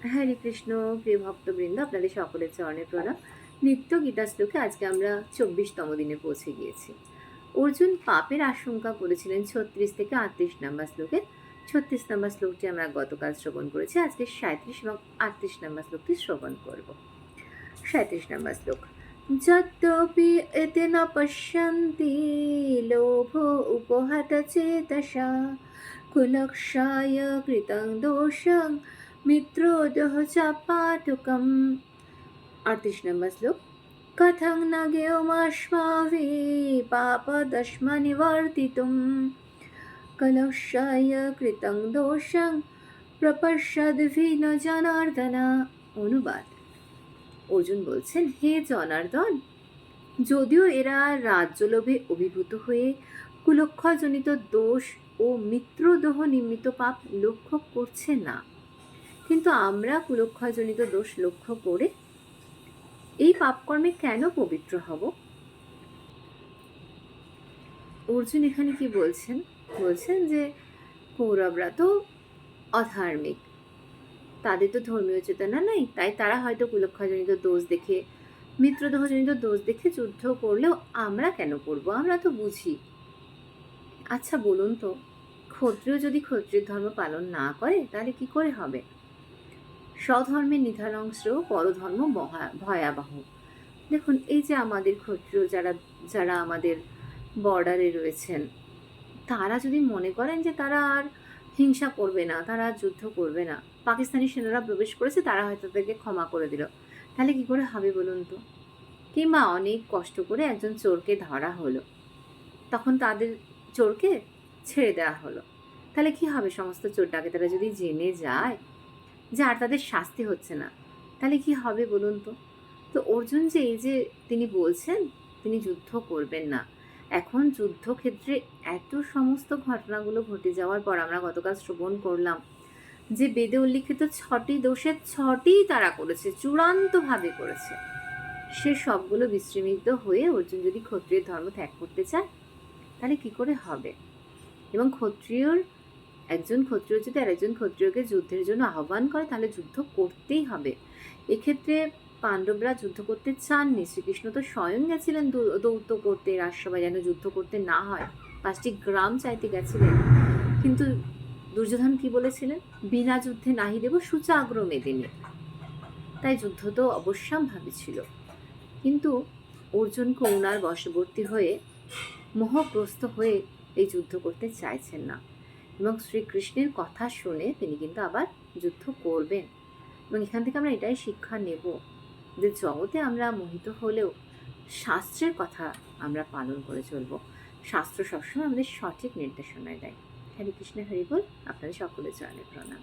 হরে কৃষ্ণ। প্রিয় ভক্তবৃন্দ, আপনাদের সকলের চরণে প্রণাম। নিত্য গীতা শ্লোকে আজকে আমরা 24তম দিনে পৌঁছে গিয়েছি। অর্জুন পাপের আশঙ্কা করেছিলেন 36 থেকে 38 নম্বর শ্লোকে। 36 নম্বর শ্লোকটি আমরা গতকাল শ্রবণ করেছি। আজকে 37 এবং 38 নম্বর শ্লোকটি শ্রবণ করব। 37 নম্বর শ্লোক। যদ্যপি এতে ন পশ্যন্তি লোভ উপহত চেতসা কুলক্ষায় কৃতং দোষং মিত্রোদহ চাপাতুকম। 38 নম্বর শ্লোক। কথং ন জ্ঞেয়মস্মাভিः পাপদস্মা নিবর্তিতুম কলক্ষায় কৃতং দোষং প্রপশ্যদ্ভিঃ ন জনার্দন। অনুবাদ। অর্জুন বলছেন, হে জনার্দন, যদিও এরা রাজ্যলোভে অভিভূত হয়ে কুলক্ষজনিত দোষ ও মিত্রদোহ নিমিত্ত পাপ লক্ষ্য করছে না, কিন্তু আমরা কুলক্ষজনিত দোষ লক্ষ্য করে এই পাপকর্মে কেন পবিত্র হব? অর্জুন এখানে কি বলছেন? বলছেন যে কৌরবরা তো অধার্মিক, তাদের তো ধর্মীয় চেতনা নেই, তাই তারা হয়তো কুলক্ষজনিত দোষ দেখে, মিত্রদোহজনিত দোষ দেখে যুদ্ধ করলেও আমরা কেন করব? আমরা তো বুঝি। আচ্ছা বলুন তো, ক্ষত্রিয় যদি ক্ষত্রিয় ধর্ম পালন না করে তাহলে কি করে হবে? স্বধর্মের নিধান শ্রেয় পরধর্ম ভয়াবহ। দেখুন, এই যে আমাদের ক্ষত্রিয় যারা যারা আমাদের বর্ডারে রয়েছেন, তারা যদি মনে করেন যে তারা আর হিংসা করবে না, তারা আর যুদ্ধ করবে না, পাকিস্তানি সেনারা প্রবেশ করেছে, তারা হয়তো তাদেরকে ক্ষমা করে দিল, তাহলে কি করে হবে বলুন তো? কিংবা অনেক কষ্ট করে একজন চোরকে ধরা হলো, তখন তাদের চোরকে ছেড়ে দেওয়া হলো, তাহলে কি হবে? সমস্ত চোর ডাকাতেরা যদি জেনে যায় যে আর তাদের শাস্তি হচ্ছে না, তাহলে কি হবে বলুন তো? তো অর্জুন যে এই যে তিনি বলছেন তিনি যুদ্ধ করবেন না, এখন যুদ্ধক্ষেত্রে এত সমস্ত ঘটনাগুলো ঘটে যাওয়ার পর আমরা গতকাল শ্রবণ করলাম যে বেদে উল্লিখিত 6টি দোষের 6টিই তারা করেছে, চূড়ান্তভাবে করেছে। সে সবগুলো বিস্মৃত হয়ে অর্জুন যদি ক্ষত্রিয় ধর্ম ত্যাগ করতে চায় তাহলে কি করে হবে? এবং একজন ক্ষত্রিয় যদি আরেকজন ক্ষত্রিয়কে যুদ্ধের জন্য আহ্বান করে তাহলে যুদ্ধ করতেই হবে। এক্ষেত্রে পাণ্ডবরা যুদ্ধ করতে চাননি, শ্রীকৃষ্ণ তো স্বয়ং গেছিলেন দৌত্য করতে, রাজসভায় যেন যুদ্ধ করতে না হয়, 5টি গ্রাম চাইতে গেছিলেন। কিন্তু দুর্যোধন কি বলেছিলেন? বিনা যুদ্ধে নাহি দেব সুচাগ্র মেদিনী। তাই যুদ্ধ তো অবশ্যম্ভাবী ছিল, কিন্তু অর্জুন করুণার বশবর্তী হয়ে মোহগ্রস্ত হয়ে এই যুদ্ধ করতে চাইছেন না, এবং শ্রীকৃষ্ণের কথা শুনে তিনি কিন্তু আবার যুদ্ধ করবেন। এবং এখান থেকে আমরা এটাই শিক্ষা নেব যে জগতে আমরা মোহিত হলেও শাস্ত্রের কথা আমরা পালন করে চলব। শাস্ত্র সবসময় আমাদের সঠিক নির্দেশনা দেয়। হরে কৃষ্ণ, হরি বল। আপনাদের সকলের চরণে প্রণাম।